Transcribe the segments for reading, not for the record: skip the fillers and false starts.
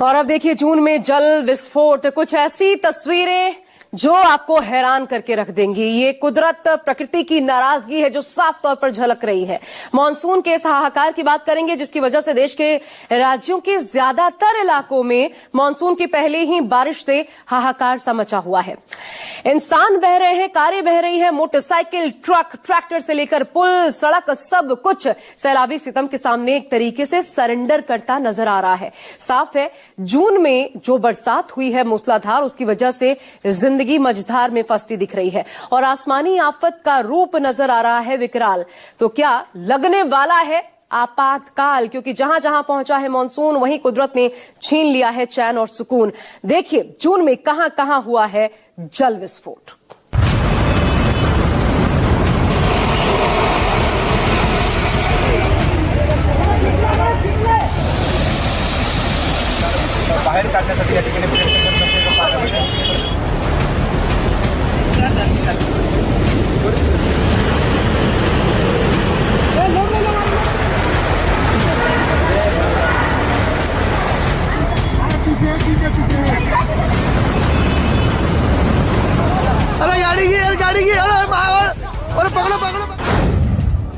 और अब देखिए जून में जल विस्फोट, कुछ ऐसी तस्वीरें जो आपको हैरान करके रख देंगी। ये कुदरत प्रकृति की नाराजगी है जो साफ तौर पर झलक रही है। मानसून के इस हाहाकार की बात करेंगे जिसकी वजह से देश के राज्यों के ज्यादातर इलाकों में मानसून की पहले ही बारिश से हाहाकार सा मचा हुआ है। इंसान बह रहे हैं, कारें बह रही है, मोटरसाइकिल, ट्रक, ट्रैक्टर से लेकर पुल, सड़क, सब कुछ सैलाबी सितम के सामने एक तरीके से सरेंडर करता नजर आ रहा है। साफ है जून में जो बरसात हुई है मूसलाधार, उसकी वजह से जिंदगी मझधार में फंसती दिख रही है और आसमानी आफत का रूप नजर आ रहा है विकराल। तो क्या लगने वाला है आपातकाल, क्योंकि जहां जहां पहुंचा है मानसून वहीं कुदरत ने छीन लिया है चैन और सुकून। देखिए जून में कहां कहां हुआ है जल विस्फोट। बाहेर काढण्यासाठी या ठिकाणी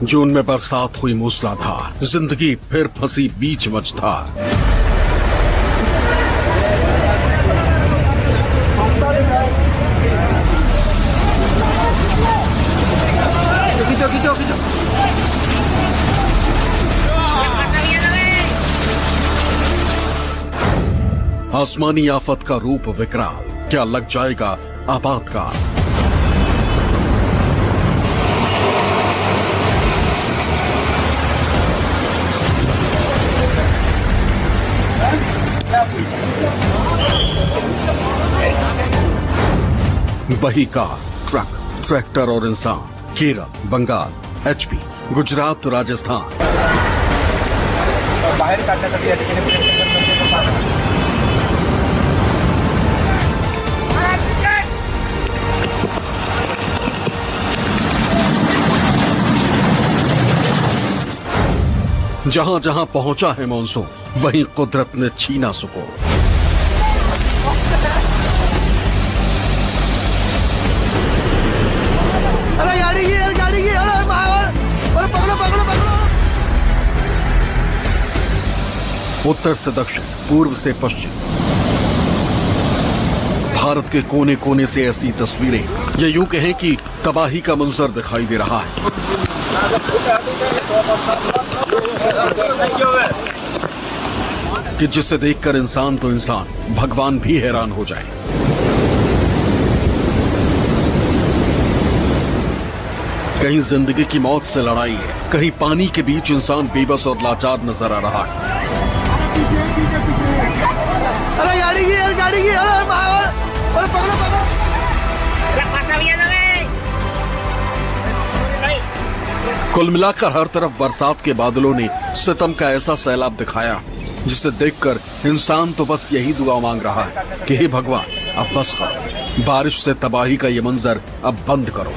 जून में बरसात हुई मूसलाधार, जिंदगी फिर फंसी बीच मझधार। आसमानी आफत का रूप विकराल, क्या लग जाएगा आपातकाल। वही कार, ट्रक, ट्रैक्टर और इंसान, केरल, बंगाल, एचपी, गुजरात, राजस्थान। बाहेर काढण्यासाठी या ठिकाणी जहां जहां पहुंचा है मानसून वहीं कुदरत ने छीना सुकून। उत्तर से दक्षिण, पूर्व से पश्चिम, भारत के कोने कोने से ऐसी तस्वीरें, ये यूं कहें कि तबाही का मंजर दिखाई दे रहा है। कि जिसे देखकर इंसान तो इंसान, भगवान भी हैरान हो जाए। कहीं जिंदगी की मौत से लड़ाई है, कहीं पानी के बीच इंसान बेबस और लाचार नजर आ रहा है। कुल मिलाकर हर तरफ बरसात के बादलों ने सितम का ऐसा सैलाब दिखाया जिसे देखकर इंसान तो बस यही दुआ मांग रहा है कि हे भगवान अब बस करो, बारिश से तबाही का ये मंजर अब बंद करो।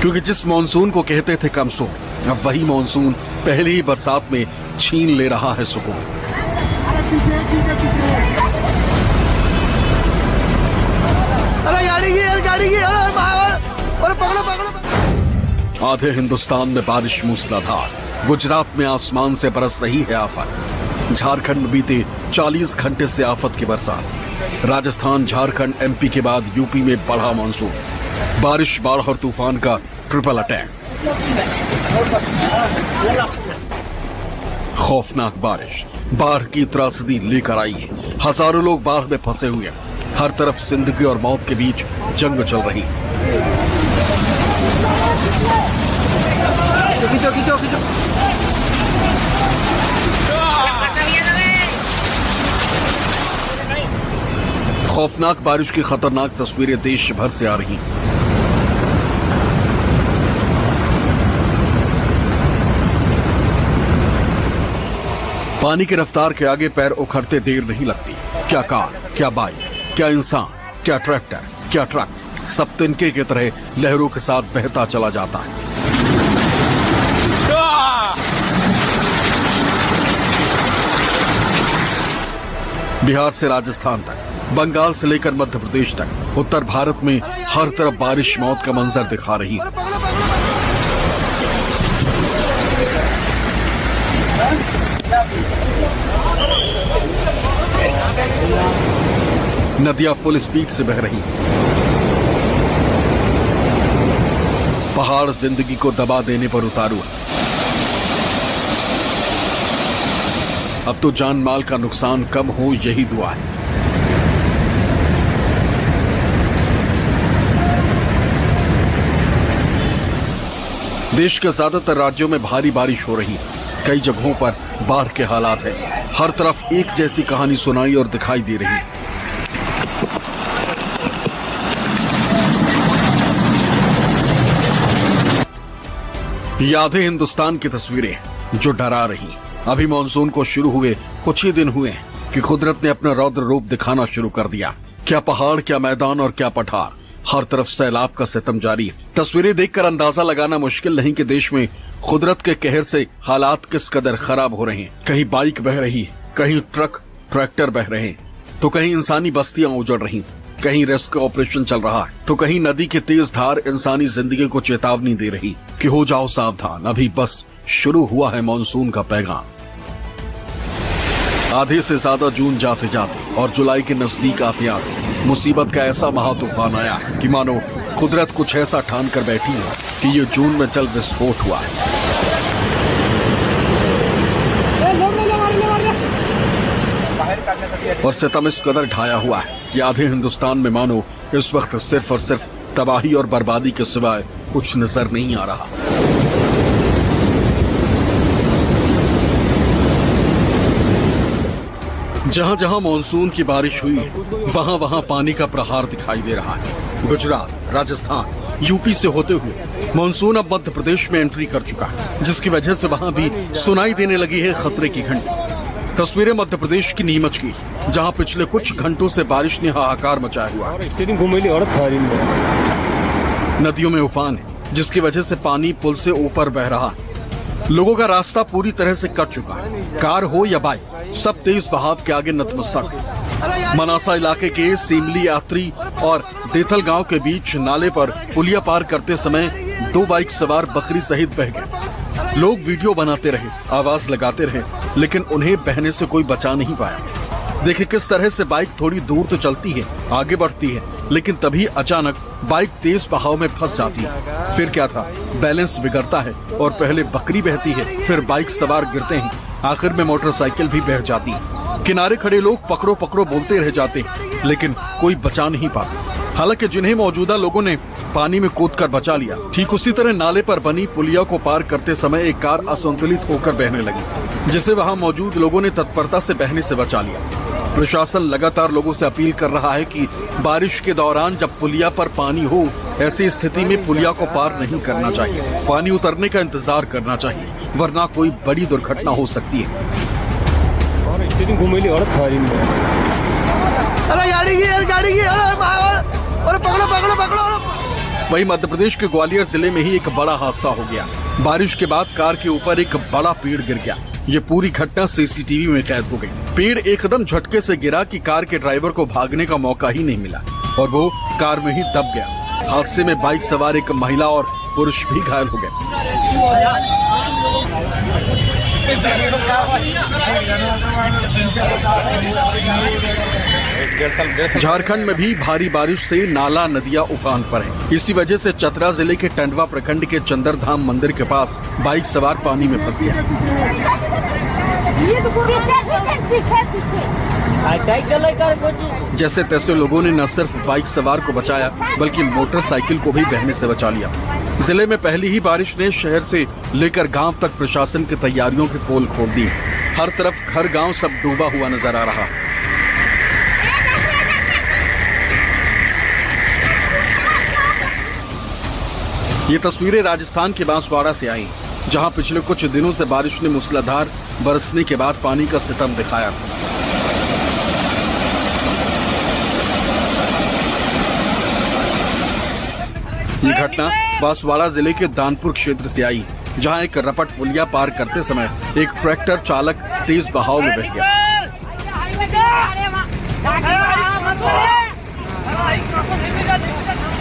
क्योंकि जिस मानसून को कहते थे कमसोर, अब वही मानसून पहली ही बरसात में छीन ले रहा है सुकून। आधे हिंदुस्तान में बारिश मूसलाधार, गुजरात में आसमान से बरस रही है आफत। झारखंड में बीते 40 घंटे से आफत की बरसात। राजस्थान, झारखंड, एमपी के बाद यूपी में बढ़ा मानसून। बारिश, बाढ़ और तूफान का ट्रिपल अटैक। खौफनाक बारिश बाढ़ की त्रासदी लेकर आई है। हजारों लोग बाढ़ में फंसे हुए हैं। हर तरफ जिंदगी और मौत के बीच जंग चल रही है। खौफनाक बारिश की खतरनाक तस्वीरें देश भर से आ रही हैं। पानी की रफ्तार के आगे पैर उखड़ते देर नहीं लगती। क्या कार, क्या बाइक, क्या इंसान, क्या ट्रैक्टर, क्या ट्रक, सब तिनके की तरह लहरों के साथ बहता चला जाता है। बिहार से राजस्थान तक, बंगाल से लेकर मध्य प्रदेश तक, उत्तर भारत में हर तरफ बारिश मौत का मंजर दिखा रही है। नदियां फुल स्पीड से बह रही हैं। पहाड़ जिंदगी को दबा देने पर उतारू है। अब तो जान माल का नुकसान कम हो, यही दुआ है। देश के ज्यादातर राज्यों में भारी बारिश हो रही है। कई जगहों पर बाढ़ के हालात हैं। हर तरफ एक जैसी कहानी सुनाई और दिखाई दे रही है। ये आधे हिंदुस्तान की तस्वीरें जो डरा रही। अभी मानसून को शुरू हुए कुछ ही दिन हुए कि कुदरत ने अपना रौद्र रूप दिखाना शुरू कर दिया। क्या पहाड़, क्या मैदान और क्या पठार, हर तरफ सैलाब का सितम जारी है। तस्वीरें देखकर अंदाजा लगाना मुश्किल नहीं कि देश में कुदरत के कहर से हालात किस कदर खराब हो रहे हैं। कहीं बाइक बह रही, कहीं ट्रक ट्रैक्टर बह रहे, तो कहीं इंसानी बस्तियां उजड़ रही, कहीं रेस्क्यू ऑपरेशन चल रहा है, तो कहीं नदी की तेज धार इंसानी जिंदगी को चेतावनी दे रही कि हो जाओ सावधान, अभी बस शुरू हुआ है मानसून का पैगाम। आधे से ज्यादा जून जाते जाते और जुलाई के नजदीक आते आते मुसीबत का ऐसा महातूफान आया कि मानो कुदरत कुछ ऐसा ठान कर बैठी है कि ये जून में जल विस्फोट हुआ है। और सितम इस कदर ढाया हुआ है कि आधे हिंदुस्तान में मानो इस वक्त सिर्फ और सिर्फ तबाही और बर्बादी के सिवाय कुछ नजर नहीं आ रहा। जहां जहां मानसून की बारिश हुई है, वहां वहां पानी का प्रहार दिखाई दे रहा है। गुजरात, राजस्थान, यूपी से होते हुए मानसून अब मध्य प्रदेश में एंट्री कर चुका है, जिसकी वजह से वहां भी सुनाई देने लगी है खतरे की घंटी। तस्वीरें मध्य प्रदेश की नीमच की, जहां पिछले कुछ घंटों से बारिश ने हाहाकार मचाया हुआ है। नदियों में उफान है, जिसकी वजह से पानी पुल से ऊपर बह रहा है। लोगों का रास्ता पूरी तरह से कट चुका है। कार हो या बाइक, सब तेज बहाव के आगे नतमस्तक है। मनासा इलाके के सीमली यात्री और देथल गांव के बीच नाले पर पुलिया पार करते समय 2 बाइक सवार बकरी सहित बह गए। लोग वीडियो बनाते रहे, आवाज लगाते रहे, लेकिन उन्हें बहने से कोई बचा नहीं पाया। देखिए किस तरह से बाइक थोड़ी दूर तो चलती है, आगे बढ़ती है, लेकिन तभी अचानक बाइक तेज बहाव में फंस जाती है। फिर क्या था, बैलेंस बिगड़ता है और पहले बकरी बहती है, फिर बाइक सवार गिरते हैं, आखिर में मोटरसाइकिल भी बह जाती है। किनारे खड़े लोग पकड़ो पकड़ो बोलते रह जाते हैं, लेकिन कोई बचा नहीं पाता। हालांकि जिन्हें मौजूदा लोगों ने पानी में कूदकर बचा लिया। ठीक उसी तरह नाले पर बनी पुलिया को पार करते समय एक कार असंतुलित होकर बहने लगी, जिसे वहां मौजूद लोगों ने तत्परता से बहने से बचा लिया। प्रशासन लगातार लोगों से अपील कर रहा है कि बारिश के दौरान जब पुलिया पर पानी हो, ऐसी स्थिति में पुलिया को पार नहीं करना चाहिए। पानी उतरने का इंतजार करना चाहिए, वरना कोई बड़ी दुर्घटना हो सकती है। वहीं मध्य प्रदेश के ग्वालियर जिले में ही एक बड़ा हादसा हो गया। बारिश के बाद कार के ऊपर एक बड़ा पेड़ गिर गया। ये पूरी घटना सीसीटीवी में कैद हो गई। पेड़ एकदम झटके से गिरा कि कार के ड्राइवर को भागने का मौका ही नहीं मिला और वो कार में ही दब गया। हादसे में बाइक सवार एक महिला और पुरुष भी घायल हो गए। झारखंड में भी भारी बारिश से नाला नदियां उफान पर हैं। इसी वजह से चतरा जिले के टंडवा प्रखंड के चंद्रधाम मंदिर के पास बाइक सवार पानी में फंस गया। जैसे तैसे लोगों ने न सिर्फ बाइक सवार को बचाया, बल्कि मोटरसाइकिल को भी बहने से बचा लिया। जिले में पहली ही बारिश ने शहर से लेकर गांव तक प्रशासन की तैयारियों के पोल खोल दी। हर तरफ घर गांव सब डूबा हुआ नजर आ रहा। ये तस्वीरें राजस्थान के बांसवाड़ा से आई, जहां पिछले कुछ दिनों से बारिश ने मूसलाधार बरसने के बाद पानी का सितम दिखाया था। ये घटना बांसवाड़ा जिले के दानपुर क्षेत्र से आई, जहां एक रपट पुलिया पार करते समय एक ट्रैक्टर चालक तेज बहाव में बह गया।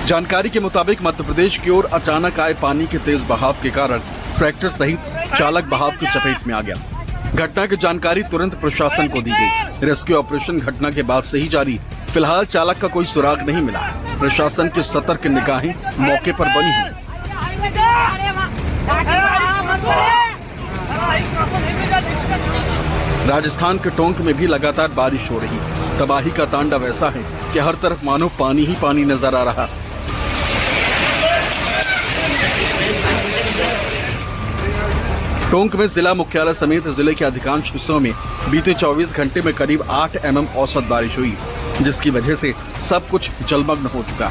जानकारी के मुताबिक मध्य प्रदेश की ओर अचानक आए पानी के तेज बहाव के कारण ट्रैक्टर सहित चालक बहाव की चपेट में आ गया। घटना की जानकारी तुरंत प्रशासन को दी गई। रेस्क्यू ऑपरेशन घटना के बाद से ही जारी। फिलहाल चालक का कोई सुराग नहीं मिला। प्रशासन की सतर्क निगाहें मौके पर बनी हुई। राजस्थान के टोंक में भी लगातार बारिश हो रही। तबाही का तांडव ऐसा है कि हर तरफ मानो पानी ही पानी नजर आ रहा। टोंक में जिला मुख्यालय समेत जिले के अधिकांश हिस्सों में बीते 24 घंटे में करीब 8 mm औसत बारिश हुई, जिसकी वजह से सब कुछ जलमग्न हो चुका।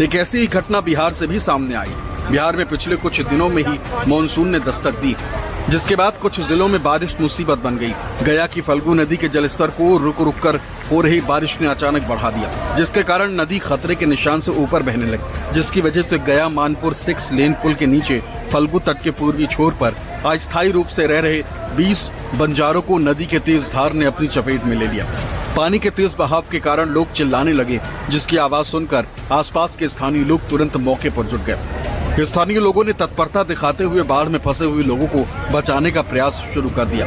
एक ऐसी ही घटना बिहार से भी सामने आई। बिहार में पिछले कुछ दिनों में ही मानसून ने दस्तक दी, जिसके बाद कुछ जिलों में बारिश मुसीबत बन गई। गया की फल्गु नदी के जलस्तर को रुक रुक कर हो रही बारिश ने अचानक बढ़ा दिया, जिसके कारण नदी खतरे के निशान से ऊपर बहने लगी, जिसकी वजह से गया मानपुर 6 लेन पुल के नीचे फल्गु तट के पूर्वी छोर पर अस्थायी रूप से रह रहे 20 बंजारों को नदी के तेज धार ने अपनी चपेट में ले लिया। पानी के तेज बहाव के कारण लोग चिल्लाने लगे, जिसकी आवाज सुनकर आसपास के स्थानीय लोग तुरंत मौके पर जुट गए। स्थानीय लोगों ने तत्परता दिखाते हुए बाढ़ में फंसे हुए लोगों को बचाने का प्रयास शुरू कर दिया।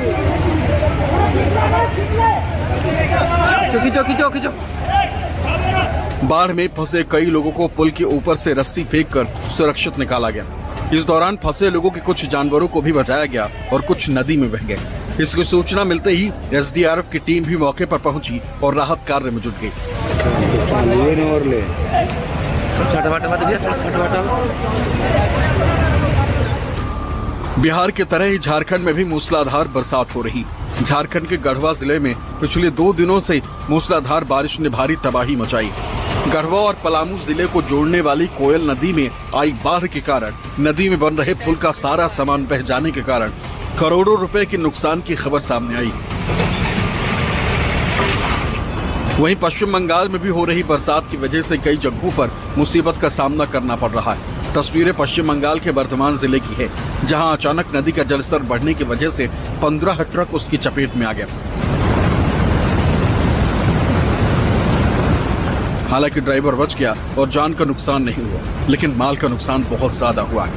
बाढ़ में फंसे कई लोगों को पुल के ऊपर से रस्सी फेंककर सुरक्षित निकाला गया। इस दौरान फंसे लोगों के कुछ जानवरों को भी बचाया गया और कुछ नदी में बह गए। इसकी सूचना मिलते ही SDRF की टीम भी मौके पर पहुंची और राहत कार्य में जुट गई। बिहार की तरह ही झारखंड में भी मूसलाधार बरसात हो रही। झारखंड के गढ़वा जिले में पिछले 2 दिनों से मूसलाधार बारिश ने भारी तबाही मचाई। गढ़वा और पलामू जिले को जोड़ने वाली कोयल नदी में आई बाढ़ के कारण नदी में बन रहे पुल का सारा सामान बह जाने के कारण करोड़ों रुपए के नुकसान की खबर सामने आई। वहीं पश्चिम बंगाल में भी हो रही बरसात की वजह से कई जगहों पर मुसीबत का सामना करना पड़ रहा है। तस्वीरें पश्चिम बंगाल के वर्धमान जिले की है, जहां अचानक नदी का जलस्तर बढ़ने की वजह से 15 ट्रक उसकी चपेट में आ गया। हालांकि ड्राइवर बच गया और जान का नुकसान नहीं हुआ, लेकिन माल का नुकसान बहुत ज्यादा हुआ है।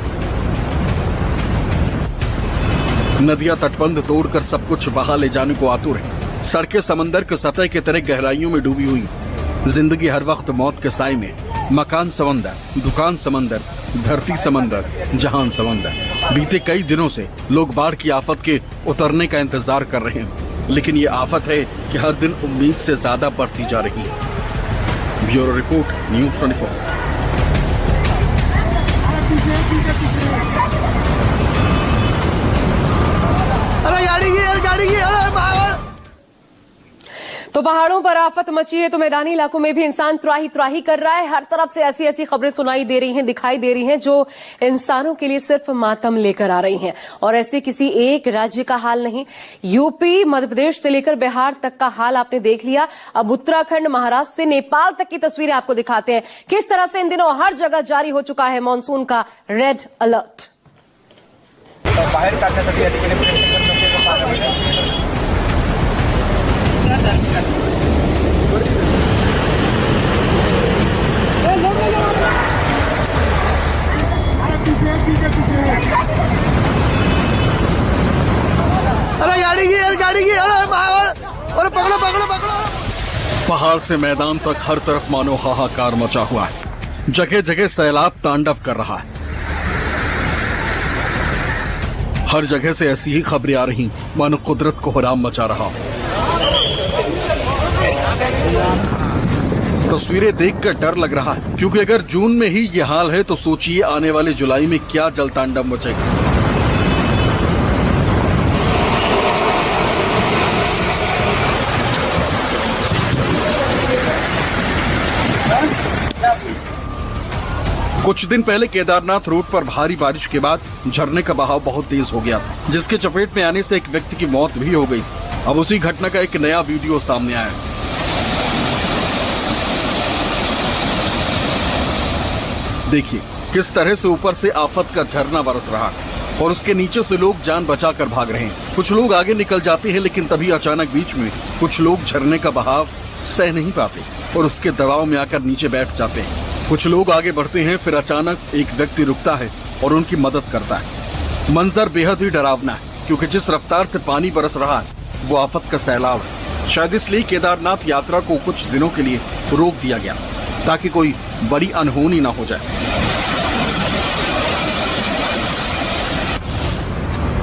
नदियां तटबंध तोड़कर सब कुछ बहा ले जाने को आतुर है। सड़कें समंदर के सतह की तरह गहराइयों में डूबी हुई। जिंदगी हर वक्त मौत के साए में। मकान समंदर, दुकान समंदर, धरती समंदर, जहान समंदर। बीते कई दिनों से लोग बाढ़ की आफत के उतरने का इंतजार कर रहे हैं, लेकिन ये आफत है कि हर दिन उम्मीद से ज्यादा बढ़ती जा रही है। Bureau report, news 24। तो पहाड़ों पर आफत मची है तो मैदानी इलाकों में भी इंसान त्राही त्राही कर रहा है। हर तरफ से ऐसी ऐसी खबरें सुनाई दे रही हैं, दिखाई दे रही हैं, जो इंसानों के लिए सिर्फ मातम लेकर आ रही हैं। और ऐसे किसी एक राज्य का हाल नहीं, यूपी, मध्य प्रदेश से लेकर बिहार तक का हाल आपने देख लिया। अब उत्तराखंड, महाराष्ट्र से नेपाल तक की तस्वीरें आपको दिखाते हैं, किस तरह से इन दिनों हर जगह जारी हो चुका है मानसून का रेड अलर्ट। बाहेर काढण्यासाठी या ठिकाणी प्रयत्न करतो। पहाड़ से मैदान तक हर तरफ मानो हाहाकार मचा हुआ है। जगह जगह सैलाब तांडव कर रहा है। हर जगह से ऐसी ही खबरें आ रही मानो कुदरत को हुराम मचा रहा। तस्वीरें देखकर डर लग रहा है, क्योंकि अगर जून में ही ये हाल है तो सोचिए आने वाले जुलाई में क्या जल तांडव मचेगा। कुछ दिन पहले केदारनाथ रोड पर भारी बारिश के बाद झरने का बहाव बहुत तेज हो गया, जिसके चपेट में आने से एक व्यक्ति की मौत भी हो गई। अब उसी घटना का एक नया वीडियो सामने आया है। देखिए किस तरह से ऊपर से आफत का झरना बरस रहा है और उसके नीचे से लोग जान बचाकर भाग रहे हैं। कुछ लोग आगे निकल जाते हैं, लेकिन तभी अचानक बीच में कुछ लोग झरने का बहाव सह नहीं पाते और उसके दबाव में आकर नीचे बैठ जाते हैं। कुछ लोग आगे बढ़ते हैं, फिर अचानक एक व्यक्ति रुकता है और उनकी मदद करता है। मंजर बेहद ही डरावना है, क्योंकि जिस रफ्तार से पानी बरस रहा है वो आफत का सैलाब है। शायद इसलिए केदारनाथ यात्रा को कुछ दिनों के लिए रोक दिया गया, ताकि कोई बड़ी अनहोनी ना हो जाए।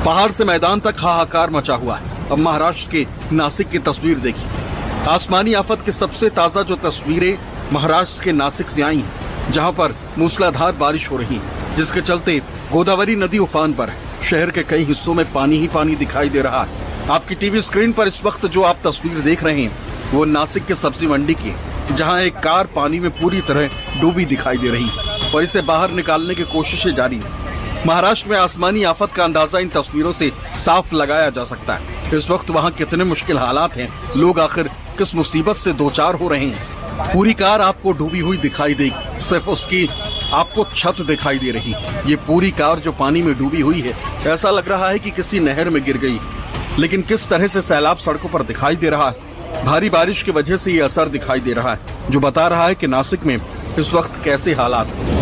पहाड़ से मैदान तक हाहाकार मचा हुआ है। अब महाराष्ट्र के नासिक की तस्वीर देखिए। आसमानी आफत की सबसे ताजा जो तस्वीरें महाराष्ट्र के नासिक से आई हैं, जहां पर मूसलाधार बारिश हो रही है, जिसके चलते गोदावरी नदी उफान पर है। शहर के कई हिस्सों में पानी ही पानी दिखाई दे रहा है। आपकी टीवी स्क्रीन पर इस वक्त जो आप तस्वीर देख रहे हैं वो नासिक के सब्जी मंडी की, जहां एक कार पानी में पूरी तरह डूबी दिखाई दे रही है और इसे बाहर निकालने की कोशिशें जारी है। महाराष्ट्र में आसमानी आफत का अंदाजा इन तस्वीरों से साफ लगाया जा सकता है। इस वक्त वहाँ कितने मुश्किल हालात हैं, लोग आखिर किस मुसीबत से दो चार हो रहे हैं। पूरी कार आपको डूबी हुई दिखाई देगी, सिर्फ उसकी आपको छत दिखाई दे रही। ये पूरी कार जो पानी में डूबी हुई है, ऐसा लग रहा है कि किसी नहर में गिर गई। लेकिन किस तरह से सैलाब सड़कों पर दिखाई दे रहा है, भारी बारिश की वजह से ये असर दिखाई दे रहा है, जो बता रहा है कि नासिक में इस वक्त कैसे हालात हैं।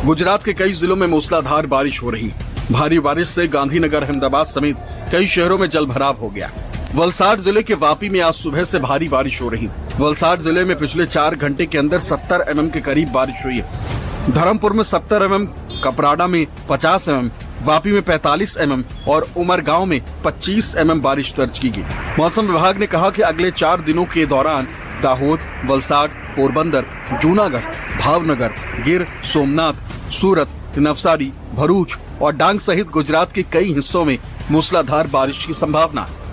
गुजरात के कई जिलों में मूसलाधार बारिश हो रही। भारी बारिश से गांधीनगर, अहमदाबाद समेत कई शहरों में जलभराव हो गया। वलसाड जिले के वापी में आज सुबह से भारी बारिश हो रही। वलसाड जिले में पिछले 4 घंटे के अंदर 70 mm के करीब बारिश हुई है। धर्मपुर में 70 mm, कपराड़ा में 50 mm, वापी में 45 mm और उमरगांव में 25 mm बारिश दर्ज की गई। मौसम विभाग ने कहा कि अगले 4 दिनों के दौरान दाहोद, वलसाड, पोरबंदर, जूनागढ़, भावनगर, गिर सोमनाथ, सूरत, नवसारी, भरूच और डांग सहित गुजरात के कई हिस्सों में मूसलाधार बारिश की संभावना है।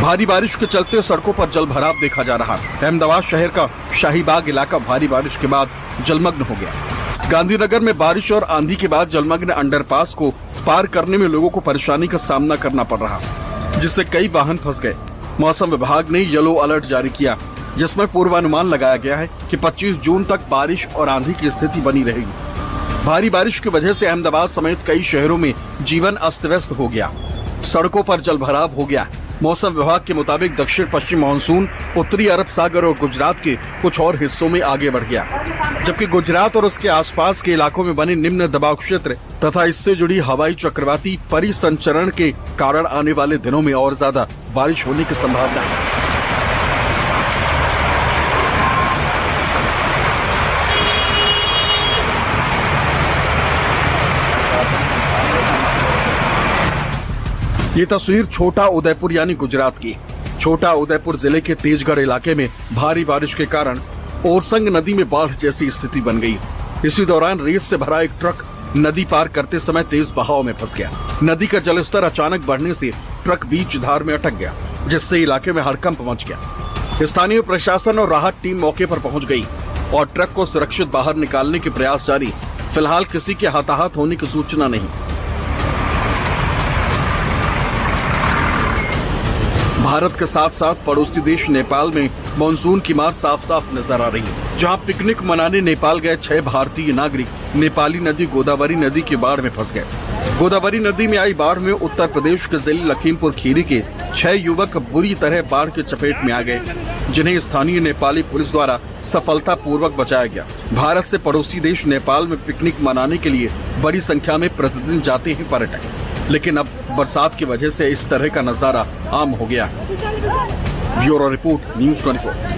भारी बारिश के चलते सड़कों पर जलभराव देखा जा रहा है। अहमदाबाद शहर का शाहीबाग इलाका भारी बारिश के बाद जलमग्न हो गया। गांधीनगर में बारिश और आंधी के बाद जलमग्न अंडरपास को पार करने में लोगों को परेशानी का सामना करना पड़ रहा, जिससे कई वाहन फंस गए। मौसम विभाग ने येलो अलर्ट जारी किया, जिसमें पूर्वानुमान लगाया गया है कि 25 जून तक बारिश और आंधी की स्थिति बनी रहेगी। भारी बारिश की वजह से अहमदाबाद समेत कई शहरों में जीवन अस्त व्यस्त हो गया, सड़कों पर जलभराव हो गया। मौसम विभाग के मुताबिक दक्षिण पश्चिम मानसून उत्तरी अरब सागर और गुजरात के कुछ और हिस्सों में आगे बढ़ गया, जबकि गुजरात और उसके आसपास के इलाकों में बने निम्न दबाव क्षेत्र तथा इससे जुड़ी हवाई चक्रवाती परिसंचरण के कारण आने वाले दिनों में और ज्यादा बारिश होने की संभावना है। ये तस्वीर छोटा उदयपुर यानी गुजरात की। छोटा उदयपुर जिले के तेजगढ़ इलाके में भारी बारिश के कारण ओरसंग नदी में बाढ़ जैसी स्थिति बन गई। इसी दौरान रेत से भरा एक ट्रक नदी पार करते समय तेज बहाव में फंस गया। नदी का जलस्तर अचानक बढ़ने से ट्रक बीच धार में अटक गया, जिससे इलाके में हड़कंप मच गया। स्थानीय प्रशासन और राहत टीम मौके पर पहुंच गई और ट्रक को सुरक्षित बाहर निकालने के प्रयास जारी। फिलहाल किसी के हताहत होने की सूचना नहीं। भारत के साथ साथ पड़ोसी देश नेपाल में मानसून की मार साफ साफ नजर आ रही है, जहां पिकनिक मनाने नेपाल गए 6 भारतीय नागरिक नेपाली नदी गोदावरी नदी की बाढ़ में फंस गए। गोदावरी नदी में आई बाढ़ में उत्तर प्रदेश के जिले लखीमपुर खीरी के 6 युवक बुरी तरह बाढ़ के चपेट में आ गए, जिन्हें स्थानीय नेपाली पुलिस द्वारा सफलतापूर्वक बचाया गया। भारत से पड़ोसी देश नेपाल में पिकनिक मनाने के लिए बड़ी संख्या में प्रतिदिन जाते हैं पर्यटक, लेकिन अब बरसात की वजह से इस तरह का नजारा आम हो गया है। Bureau report, news 24।